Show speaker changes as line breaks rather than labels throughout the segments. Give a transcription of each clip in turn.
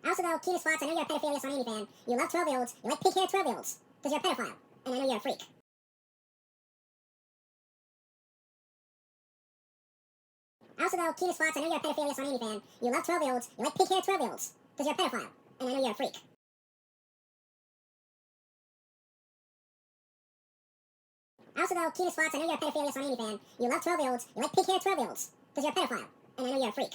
Also, though, Keyless Fox, I know you're a pedophilia Sonini fan. You love 12-year-olds. You like pink-haired 12-year-olds. Because you're a pedophile. And I know you're a freak. Also, though, Keyless Fox, I know you're a pedophilia Sonini fan. You love 12-year-olds. You like pink-haired 12-year-olds. Because you're a pedophile. And I know you're a freak. Also, though, Keyless Fox, I know you're a pedophilia Sonini fan. You love 12-year-olds. You like pink-haired 12-year-olds. Because you're a pedophile. And I know you're a freak.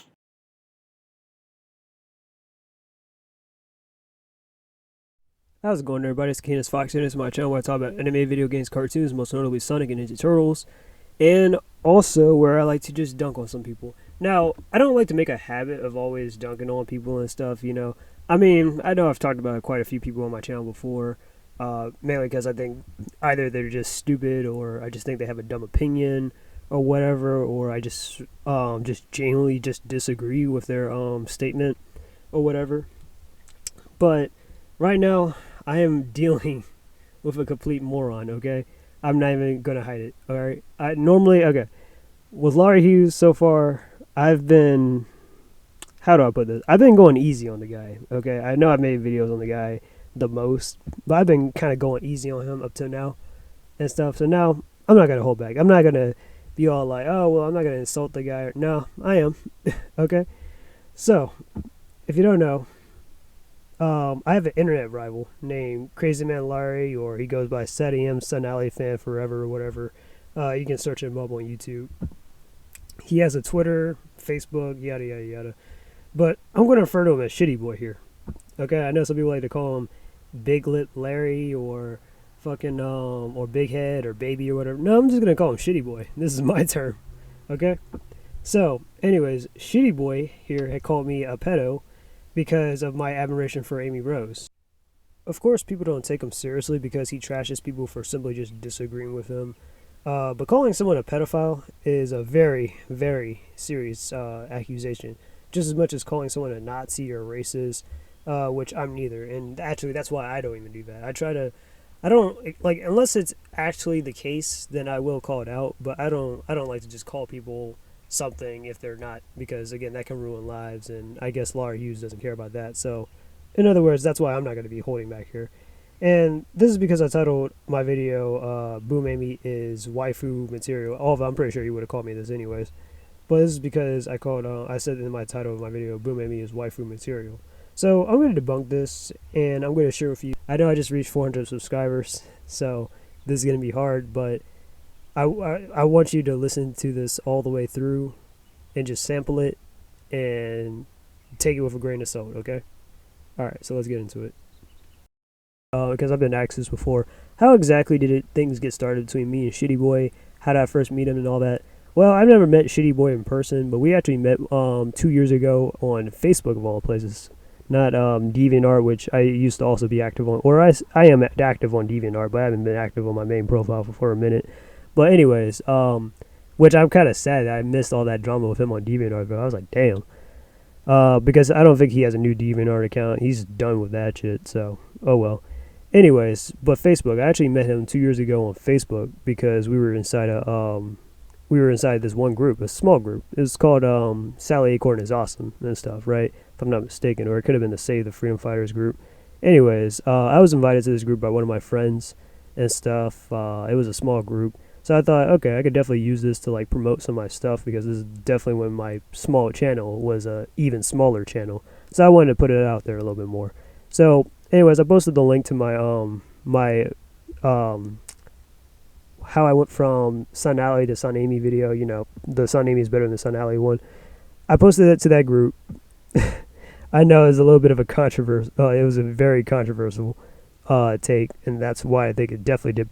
How's it going, everybody? It's Keyless Fox here. This is my channel where I talk about anime, video games, cartoons, most notably Sonic and Ninja Turtles, and also where I like to just dunk on some people. Now, I don't like to make a habit of always dunking on people and stuff, you know. I mean, I know I've talked about quite a few people on my channel before, mainly because I think either they're just stupid or I just think they have a dumb opinion or whatever, or I just genuinely just disagree with their statement or whatever. But right now, I am dealing with a complete moron, okay? I'm not even going to hide it, alright? With Laurie Hughes so far, I've been, how do I put this? I've been going easy on the guy, okay? I know I've made videos on the guy the most, but I've been kind of going easy on him up to now and stuff. So now, I'm not going to hold back. I'm not going to be all like, oh, well, I'm not going to insult the guy. No, I am, okay? So, if you don't know, I have an internet rival named Crazy Man Larry, or he goes by SetEM, Sun Alley Fan Forever, or whatever. You can search him up on YouTube. He has a Twitter, Facebook, yada, yada, yada. But I'm going to refer to him as Shitty Boy here. Okay, I know some people like to call him Big Lip Larry, or fucking, or Big Head, or Baby, or whatever. No, I'm just going to call him Shitty Boy. This is my term. Okay? So, anyways, Shitty Boy here had called me a pedo because of my admiration for Amy Rose. Of course, people don't take him seriously because he trashes people for simply just disagreeing with him. But calling someone a pedophile is a very, very serious accusation. Just as much as calling someone a Nazi or racist, which I'm neither. And actually, that's why I don't even do that. I don't, like, unless it's actually the case, then I will call it out. But I don't like to just call people something if they're not, because again, that can ruin lives, and I guess Laura Hughes doesn't care about that. So in other words, that's why I'm not going to be holding back here. And this is because I titled my video Boom Amy is waifu material. Although I'm pretty sure you would have called me this anyways, but this is because I said in my title of my video Boom Amy is waifu material. So I'm going to debunk this, and I'm going to share with you. I know I just reached 400 subscribers, so this is going to be hard, but I want you to listen to this all the way through and just sample it and take it with a grain of salt, okay? Alright, so let's get into it. Because I've been asked this before. How exactly did things get started between me and Shitty Boy? How did I first meet him and all that? Well, I've never met Shitty Boy in person, but we actually met 2 years ago on Facebook of all places. Not DeviantArt, which I used to also be active on. Or I am active on DeviantArt, but I haven't been active on my main profile for a minute. But anyways, which I'm kind of sad that I missed all that drama with him on DeviantArt, but I was like, damn. Because I don't think he has a new DeviantArt account. He's done with that shit, so, oh well. Anyways, but Facebook, I actually met him 2 years ago on Facebook because we were inside this one group, a small group. It was called, Sally Acorn is Awesome and stuff, right? If I'm not mistaken, or it could have been the Save the Freedom Fighters group. Anyways, I was invited to this group by one of my friends and stuff. It was a small group. So I thought, okay, I could definitely use this to like promote some of my stuff, because this is definitely when my small channel was a even smaller channel. So I wanted to put it out there a little bit more. So anyways, I posted the link to my how I went from Sun Alley to Sun Amy video. You know, the Sun Amy is better than the Sun Alley one. I posted it to that group. I know it was a little bit of a controversy. It was a very controversial take, and that's why I think it definitely did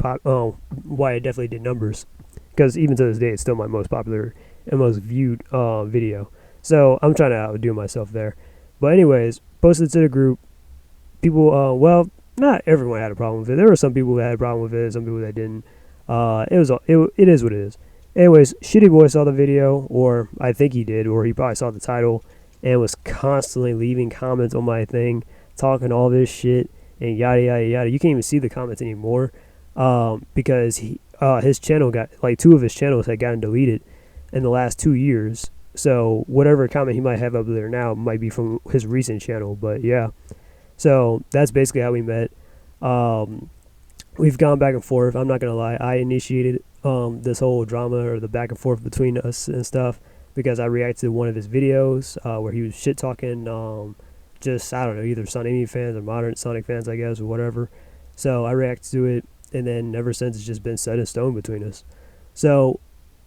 why it definitely did numbers, because even to this day it's still my most popular and most viewed video. So I'm trying to outdo myself there. But anyways, posted it to the group. People, well, not everyone had a problem with it. There were some people that had a problem with it, some people that didn't. It is what it is. Anyways, Shitty Boy saw the video, or I think he did, or he probably saw the title, and was constantly leaving comments on my thing, talking all this shit and yada yada yada. You can't even see the comments anymore, because his channel got, like, 2 of his channels had gotten deleted in the last 2 years. So whatever comment he might have up there now might be from his recent channel. But yeah, so that's basically how we met. Um, we've gone back and forth. I'm not gonna lie, I initiated this whole drama or the back and forth between us and stuff because I reacted to one of his videos where he was shit talking just, I don't know, either Sonic Amy fans or modern Sonic fans, I guess, or whatever. So I reacted to it, and then ever since it's just been set in stone between us. So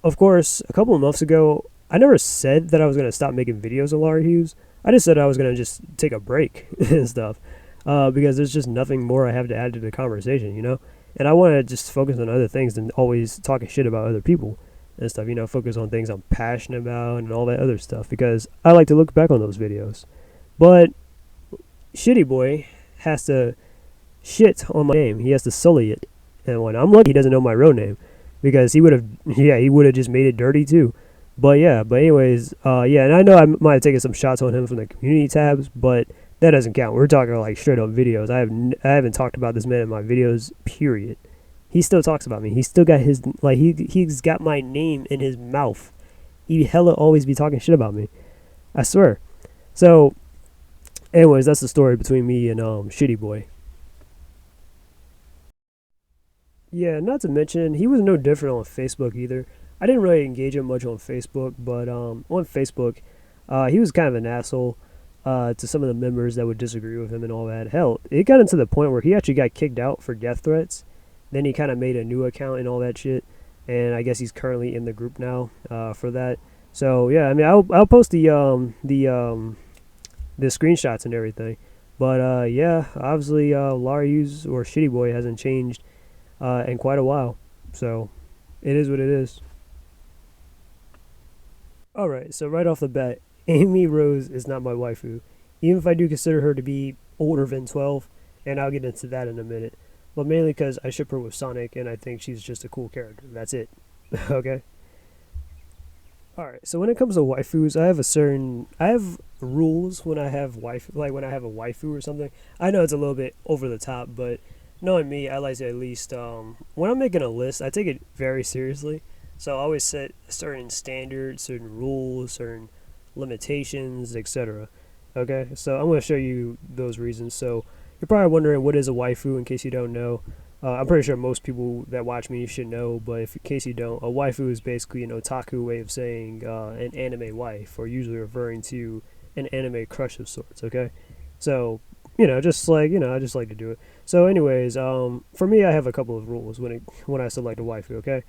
of course, a couple of months ago, I never said that I was gonna stop making videos on Laurie Hughes. I just said I was gonna just take a break and stuff because there's just nothing more I have to add to the conversation, you know. And I want to just focus on other things than always talking shit about other people and stuff, you know, focus on things I'm passionate about and all that other stuff because I like to look back on those videos. But Shitty Boy has to shit on my name. He has to sully it. And when I'm lucky he doesn't know my real name because he would have just made it dirty too. But anyways, and I know I might have taken some shots on him from the community tabs, but that doesn't count. We're talking like straight up videos. I haven't talked about this man in my videos, period. He still talks about me. He's still got his, like, he's got my name in his mouth. He hella always be talking shit about me. I swear. So, anyways, that's the story between me and Shitty Boy. Yeah, not to mention, he was no different on Facebook either. I didn't really engage him much on Facebook, but on Facebook, he was kind of an asshole to some of the members that would disagree with him and all that. Hell, it got into the point where he actually got kicked out for death threats. Then he kind of made a new account and all that shit, and I guess he's currently in the group now for that. So yeah, I mean, I'll post the screenshots and everything. But yeah, obviously Laurie Hughes or Shitty Boy hasn't changed in quite a while. So it is what it is. Alright, so right off the bat, Amy Rose is not my waifu. Even if I do consider her to be older than 12, and I'll get into that in a minute. But mainly because I ship her with Sonic and I think she's just a cool character. That's it. Okay? Alright, so when it comes to waifus, I have rules when I have when I have a waifu or something. I know it's a little bit over the top, but knowing me, I like to at least, when I'm making a list, I take it very seriously. So I always set certain standards, certain rules, certain limitations, etc. Okay, so I'm going to show you those reasons. So you're probably wondering what is a waifu in case you don't know. I'm pretty sure most people that watch me should know, but in case you don't, a waifu is basically an otaku way of saying an anime wife, or usually referring to an anime crush of sorts. Okay, so I just like to do it. So anyways, for me, I have a couple of rules when I select a waifu. Okay.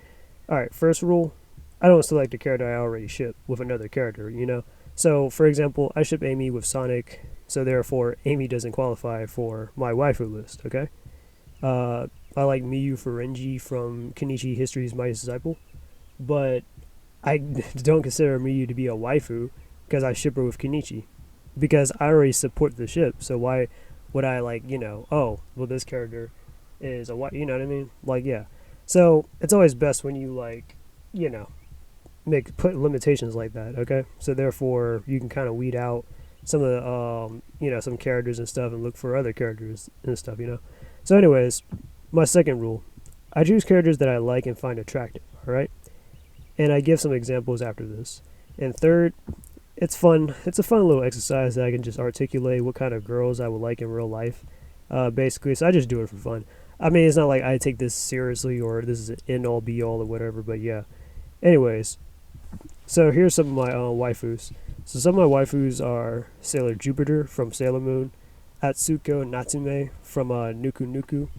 Alright, first rule, I don't select a character I already ship with another character, you know? So, for example, I ship Amy with Sonic, so therefore Amy doesn't qualify for my waifu list, okay? I like Miyu Furenji from Kenichi History's Mighty Disciple, but I don't consider Miyu to be a waifu because I ship her with Kenichi. Because I already support the ship, so why would I, oh, well, this character is a waifu, you know what I mean? Like, yeah. So it's always best when you put limitations like that, okay? So therefore you can kind of weed out some of the some characters and stuff and look for other characters and stuff, you know. So anyways, my second rule, I choose characters that I like and find attractive, all right? And I give some examples after this. And third, it's fun. It's a fun little exercise that I can just articulate what kind of girls I would like in real life, basically. So I just do it for fun. I mean, it's not like I take this seriously or this is an end-all be-all or whatever, but yeah. Anyways, so here's some of my waifus. So some of my waifus are Sailor Jupiter from Sailor Moon, Atsuko Natsume from Nuku Nuku,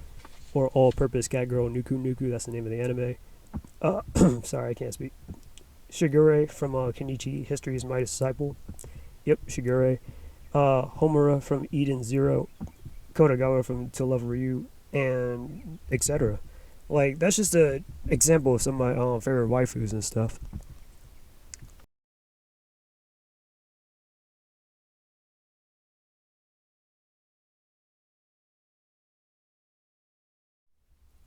or All-Purpose Cat Girl Nuku Nuku, that's the name of the anime. Sorry, I can't speak. Shigure from Kenichi History's Mighty Disciple. Yep, Shigure. Homura from Eden Zero, Kodagawa from To Love Ryu, and etc. Like, that's just an example of some of my favorite waifus and stuff.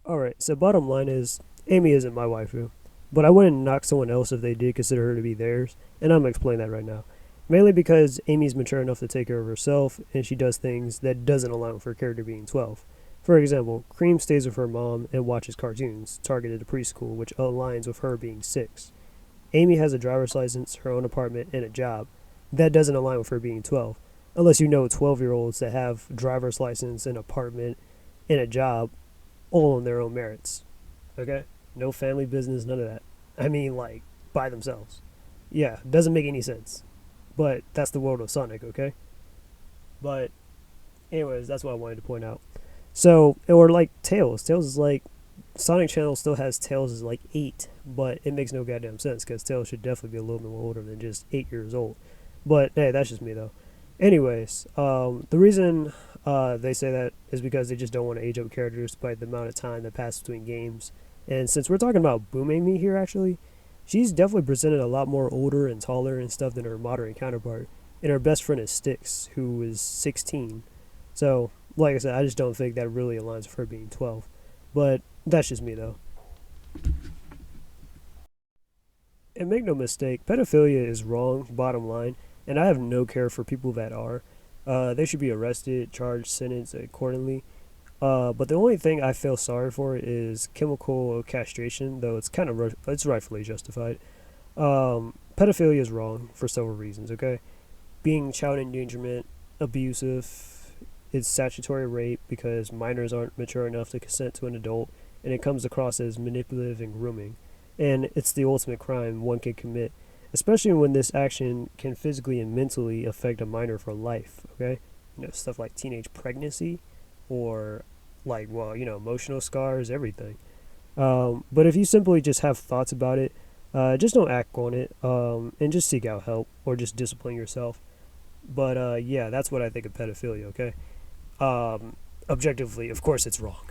Alright, so bottom line is, Amy isn't my waifu. But I wouldn't knock someone else if they did consider her to be theirs, and I'm going to explain that right now. Mainly because Amy's mature enough to take care of herself, and she does things that doesn't allow for her character being 12. For example, Cream stays with her mom and watches cartoons, targeted to preschool, which aligns with her being 6. Amy has a driver's license, her own apartment, and a job. That doesn't align with her being 12. Unless you know 12-year-olds that have driver's license, an apartment, and a job all on their own merits. Okay? No family business, none of that. I mean, like, by themselves. Yeah, doesn't make any sense. But that's the world of Sonic, okay? But, anyways, that's what I wanted to point out. So, or like Tails. Tails is like, Sonic Channel still has Tails as like 8, but it makes no goddamn sense because Tails should definitely be a little bit more older than just 8 years old. But, hey, that's just me though. Anyways, the reason they say that is because they just don't want to age up characters despite the amount of time that passes between games. And since we're talking about Boom Amy here, actually, she's definitely presented a lot more older and taller and stuff than her modern counterpart. And her best friend is Styx, who is 16. So, like I said, I just don't think that really aligns with her being 12. But that's just me, though. And make no mistake, pedophilia is wrong, bottom line, and I have no care for people that are. They should be arrested, charged, sentenced accordingly. But the only thing I feel sorry for is chemical castration, though it's rightfully justified. Pedophilia is wrong for several reasons. Okay, being child endangerment, abusive, it's statutory rape because minors aren't mature enough to consent to an adult, and it comes across as manipulative and grooming. And it's the ultimate crime one can commit, especially when this action can physically and mentally affect a minor for life. Okay, stuff like teenage pregnancy, or like emotional scars, everything. But if you simply just have thoughts about it, just don't act on it, and just seek out help or just discipline yourself. But yeah, that's what I think of pedophilia. Okay, objectively, of course, it's wrong.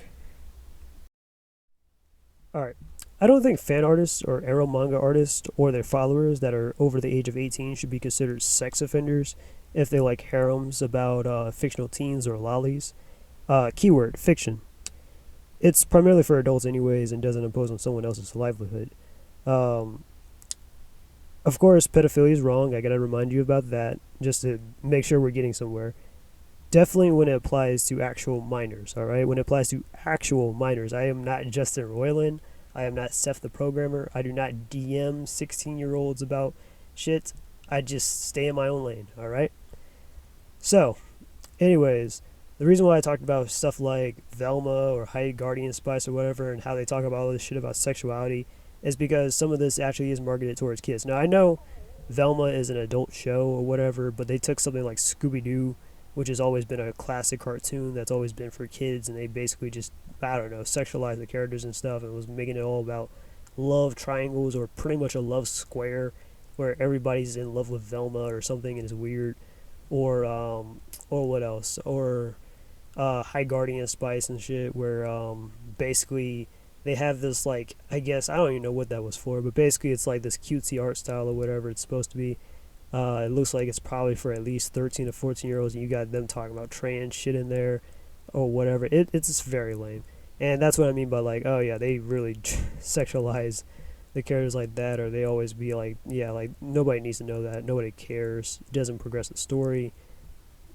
All right. I don't think fan artists or ero manga artists or their followers that are over the age of 18 should be considered sex offenders if they like harems about fictional teens or lollies. Keyword, fiction. It's primarily for adults anyways and doesn't impose on someone else's livelihood. Um, of course, pedophilia is wrong. I gotta remind you about that just to make sure we're getting somewhere. Definitely when it applies to actual minors, alright? When it applies to actual minors. I am not Justin Roiland. I am not Seth the Programmer. I do not DM 16-year-olds about shit. I just stay in my own lane, alright? So, anyways, the reason why I talked about stuff like Velma or High Guardian Spice or whatever and how they talk about all this shit about sexuality is because some of this actually is marketed towards kids. Now, I know Velma is an adult show or whatever, but they took something like Scooby-Doo, which has always been a classic cartoon that's always been for kids, and they basically just, I don't know, sexualized the characters and stuff and was making it all about love triangles or pretty much a love square where everybody's in love with Velma or something and it's weird. Or what else? Or High Guardian Spice and shit where basically they have this, like, I guess, I don't even know what that was for, but basically it's like this cutesy art style or whatever it's supposed to be. It looks like it's probably for at least 13 to 14 year olds, and you got them talking about trans shit in there or whatever. It's just very lame. And that's what I mean by, like, oh yeah, they really sexualize the characters like that, or they always be like, yeah, like, nobody needs to know that. Nobody cares. It doesn't progress the story.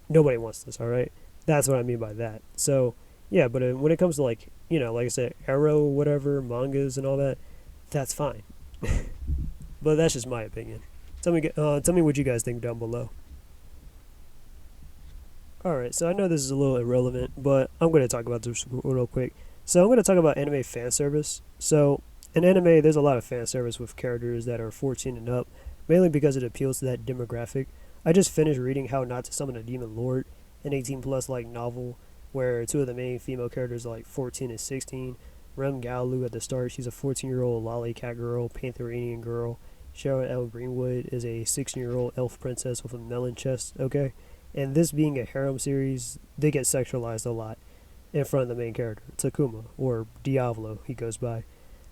Nobody wants this, alright? That's what I mean by that. So, yeah, but when it comes to, like, like I said, Arrow, whatever, mangas and all that, that's fine. But that's just my opinion. Tell me what you guys think down below. Alright, so I know this is a little irrelevant, but I'm going to talk about this real quick. So I'm going to talk about anime fan service. So in anime, there's a lot of fan service with characters that are 14 and up, mainly because it appeals to that demographic. I just finished reading How Not to Summon a Demon Lord, an 18 plus like novel, where two of the main female characters are like 14 and 16. Rem Galu at the start, she's a 14-year-old lolly cat girl, Pantherian girl. Cheryl L. Greenwood is a 16-year-old elf princess with a melon chest, okay? And this being a harem series, they get sexualized a lot in front of the main character, Takuma, or Diavolo, he goes by.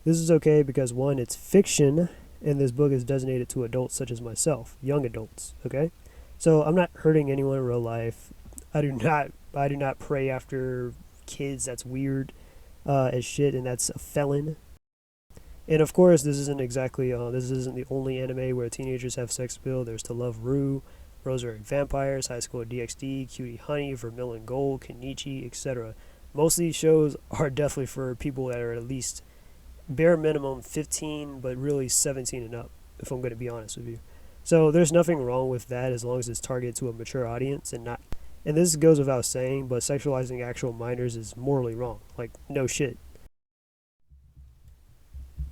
This is okay because, one, it's fiction, and this book is designated to adults such as myself, young adults, okay? So I'm not hurting anyone in real life. I do not pray after kids. That's weird as shit, and that's a felon. And of course, this isn't the only anime where teenagers have sex appeal. There's To Love Ru, Rosary Vampires, High School DxD, Cutie Honey, Vermilion Gold, Kenichi, etc. Most of these shows are definitely for people that are at least bare minimum 15, but really 17 and up. if I'm going to be honest with you. So there's nothing wrong with that as long as it's targeted to a mature audience and not. And this goes without saying, but sexualizing actual minors is morally wrong. Like, no shit.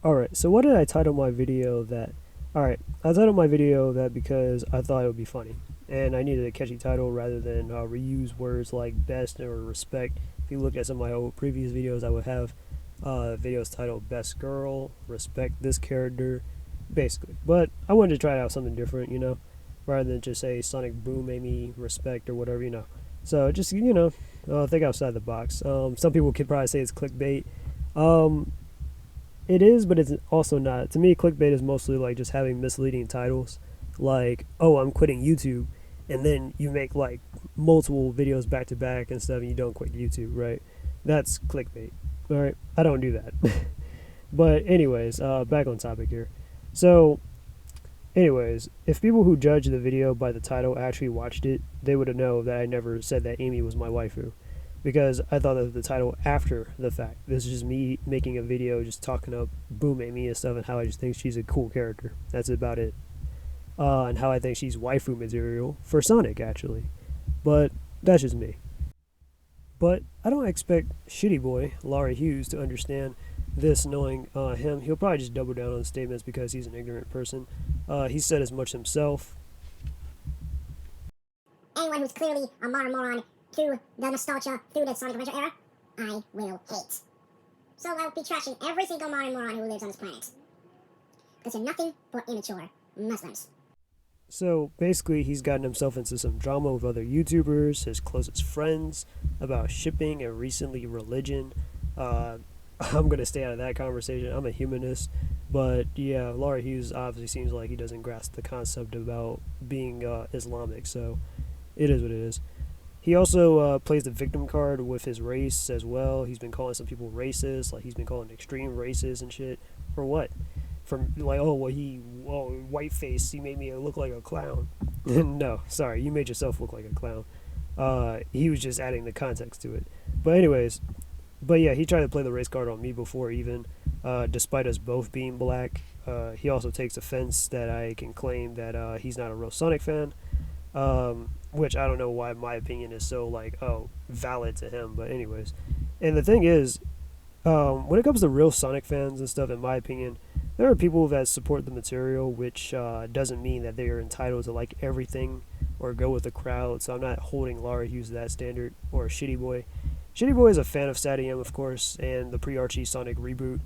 Alright, so what did I title my video that? Alright, I titled my video that because I thought it would be funny. And I needed a catchy title rather than reuse words like best or respect. If you look at some of my old previous videos, I would have videos titled Best Girl, Respect This Character, basically. But I wanted to try out something different, rather than just say Sonic Boom made me respect or whatever. So just, think outside the box. Some people could probably say it's clickbait. It is, but it's also not. To me, clickbait is mostly like just having misleading titles. Like, oh, I'm quitting YouTube. And then you make like multiple videos back to back and stuff and you don't quit YouTube, right? That's clickbait. Alright? I don't do that. But anyways, back on topic here. So, anyways, if people who judge the video by the title actually watched it, they would know that I never said that Amy was my waifu. Because I thought of the title after the fact. This is just me making a video just talking up Boom Amy and stuff and how I just think she's a cool character. That's about it. And how I think she's waifu material for Sonic, actually. But that's just me. But I don't expect Shitty Boy, Laurie Hughes, to understand this knowing him. He'll probably just double down on the statements because he's an ignorant person. He said as much himself.
Anyone who's clearly a modern moron through the nostalgia, through the Sonic Adventure era, I will hate. So I will be trashing every single modern moron who lives on this planet. Because they're nothing but immature Muslims.
So basically, he's gotten himself into some drama with other YouTubers, his closest friends, about shipping and recently religion. I'm going to stay out of that conversation. I'm a humanist. But yeah, Laurie Hughes obviously seems like he doesn't grasp the concept about being Islamic. So it is what it is. He also plays the victim card with his race as well. He's been calling some people racist. Like, he's been calling extreme racist and shit. For what? From like, white face, he made me look like a clown. No, sorry, you made yourself look like a clown. He was just adding the context to it. But anyways, yeah, he tried to play the race card on me before even, despite us both being black. He also takes offense that I can claim that he's not a real Sonic fan, which I don't know why my opinion is so valid to him. But anyways, and the thing is, when it comes to real Sonic fans and stuff, in my opinion, there are people that support the material, which doesn't mean that they are entitled to like everything or go with the crowd. So I'm not holding Laurie Hughes to that standard, or Shitty Boy. Shitty Boy is a fan of SatM, of course, and the pre-Archie Sonic reboot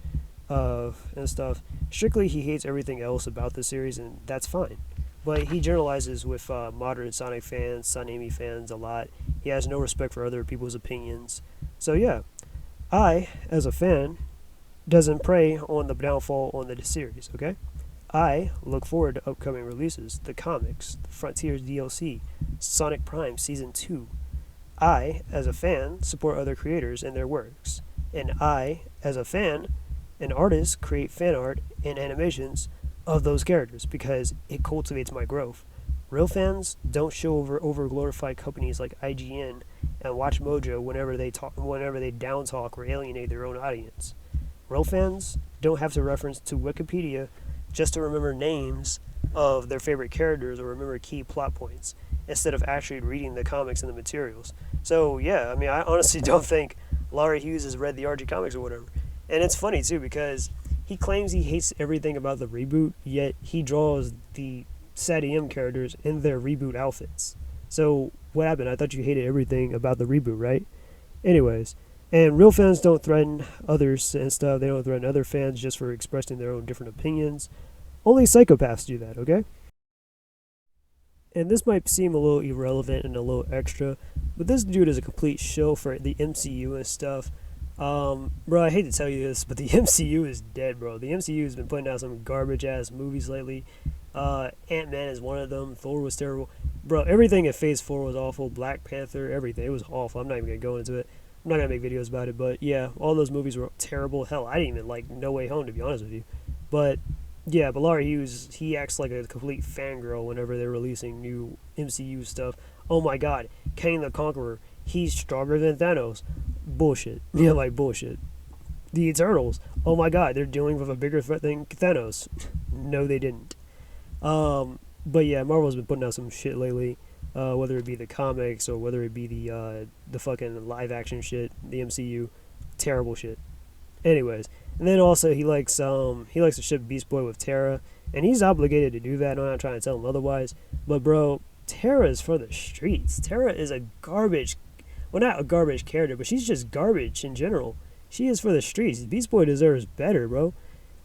and stuff. Strictly, he hates everything else about the series, and that's fine. But he generalizes with modern Sonic fans, Son Amy fans a lot. He has no respect for other people's opinions. So yeah, I, as a fan, doesn't prey on the downfall on the series, okay? I look forward to upcoming releases, the comics, the Frontiers DLC, Sonic Prime Season 2. I, as a fan, support other creators and their works. And I, as a fan, an artist, create fan art and animations of those characters because it cultivates my growth. Real fans don't show over glorified companies like IGN and Watch Mojo whenever they down talk or alienate their own audience. Real fans don't have to reference to Wikipedia just to remember names of their favorite characters or remember key plot points instead of actually reading the comics and the materials. So yeah, I mean, I honestly don't think Laurie Hughes has read the Archie comics or whatever. And it's funny too because he claims he hates everything about the reboot, yet he draws the SatM characters in their reboot outfits. So what happened? I thought you hated everything about the reboot, right? Anyways, and real fans don't threaten others and stuff. They don't threaten other fans just for expressing their own different opinions. Only psychopaths do that, okay? And this might seem a little irrelevant and a little extra, but this dude is a complete shill for the MCU and stuff. Bro, I hate to tell you this, but the MCU is dead, bro. The MCU has been putting out some garbage-ass movies lately. Ant-Man is one of them. Thor was terrible. Bro, everything in Phase 4 was awful. Black Panther, everything. It was awful. I'm not even going to go into it. I'm not going to make videos about it, but yeah, all those movies were terrible. Hell, I didn't even like No Way Home, to be honest with you. But yeah, but Laurie Hughes, he acts like a complete fangirl whenever they're releasing new MCU stuff. Oh my god, Kang the Conqueror, he's stronger than Thanos. Bullshit. Yeah, like bullshit. The Eternals, oh my god, they're dealing with a bigger threat than Thanos. No, they didn't. But yeah, Marvel's been putting out some shit lately, whether it be the comics or whether it be the fucking live action shit, the MCU, terrible shit. Anyways, and then also he likes to ship Beast Boy with Terra, and he's obligated to do that. I'm not trying to tell him otherwise, but bro, Terra is for the streets. Terra is a garbage, well, not a garbage character, but she's just garbage in general. She is for the streets. Beast Boy deserves better, bro.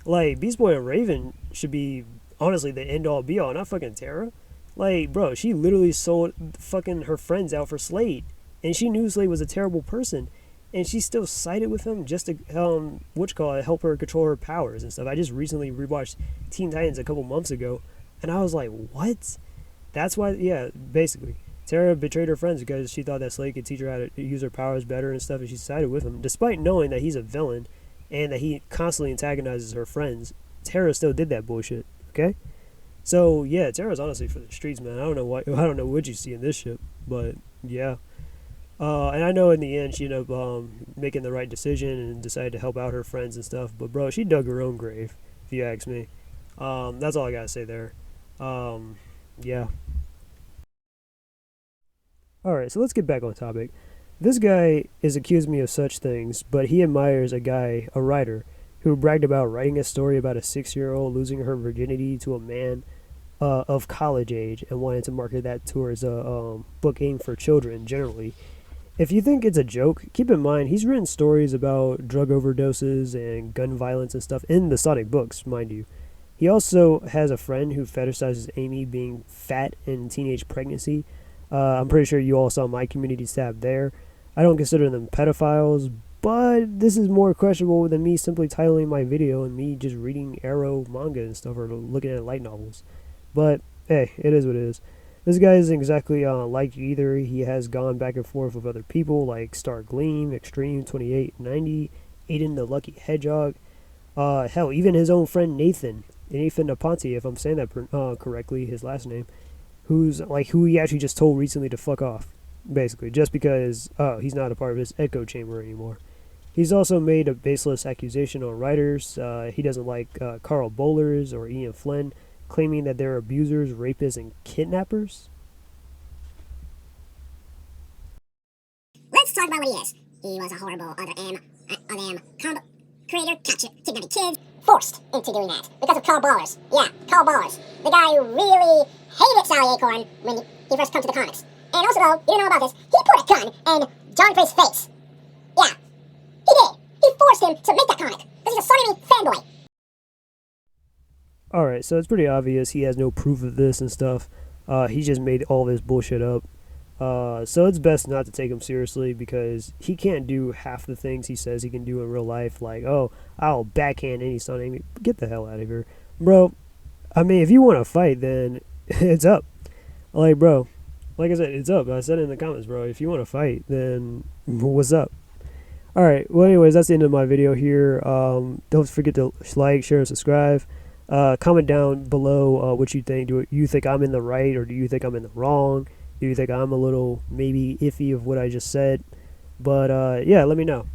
Like, Beast Boy and Raven should be honestly the end all be all, not fucking Terra. Like, bro, she literally sold fucking her friends out for Slade, and she knew Slade was a terrible person, and she still sided with him just to help her control her powers and stuff. I just recently rewatched Teen Titans a couple months ago, and I was like, what? That's why, yeah, basically. Terra betrayed her friends because she thought that Slade could teach her how to use her powers better and stuff, and she sided with him. Despite knowing that he's a villain and that he constantly antagonizes her friends, Terra still did that bullshit, okay? So, yeah, Terra's honestly for the streets, man. I don't know what you see in this shit, but, yeah. And I know in the end she ended up making the right decision and decided to help out her friends and stuff, but, bro, she dug her own grave, if you ask me. That's all I gotta say there. Yeah. Alright, so let's get back on topic. This guy is accused me of such things, but he admires a writer, who bragged about writing a story about a 6-year-old losing her virginity to a man of college age and wanted to market that towards a book aimed for children generally. If you think it's a joke, keep in mind he's written stories about drug overdoses and gun violence and stuff in the Sonic books, mind you. He also has a friend who fetishizes Amy being fat in teenage pregnancy. I'm pretty sure you all saw my community tab there. I don't consider them pedophiles, but this is more questionable than me simply titling my video and me just reading Arrow manga and stuff or looking at light novels. But, hey, it is what it is. This guy isn't exactly like you either. He has gone back and forth with other people like Star Gleam, Extreme 2890, Aiden the Lucky Hedgehog. Hell, even his own friend Nathan Naponte, if I'm saying that correctly, his last name, who he actually just told recently to fuck off, basically, just because he's not a part of his echo chamber anymore. He's also made a baseless accusation on writers. He doesn't like Carl Bowlers or Ian Flynn, claiming that they're abusers, rapists, and kidnappers.
Let's talk about what he is. He was a horrible other combo creator, kidnapping kids, forced into doing that because of Carl Ballers. Yeah, Carl Ballers. The guy who really hated Sally Acorn when he first come to the comics. And also, though, you didn't know about this, he put a gun in John Gray's face. Yeah, he did. He forced him to make that comic because he's a Sonny fanboy.
Alright, so it's pretty obvious he has no proof of this and stuff. He just made all this bullshit up. So it's best not to take him seriously because he can't do half the things he says he can do in real life. Like, oh, I'll backhand any son. Amy. Get the hell out of here. Bro, I mean, if you want to fight, then it's up. Like, bro, like I said, it's up. I said it in the comments, bro. If you want to fight, then what's up? Alright, well, anyways, that's the end of my video here. Don't forget to like, share, and subscribe. Comment down below what you think. Do you think I'm in the right or do you think I'm in the wrong? Do you think I'm a little maybe iffy of what I just said? But yeah, let me know.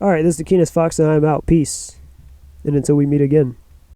Alright, this is the Keenest Fox and I'm out. Peace. And until we meet again.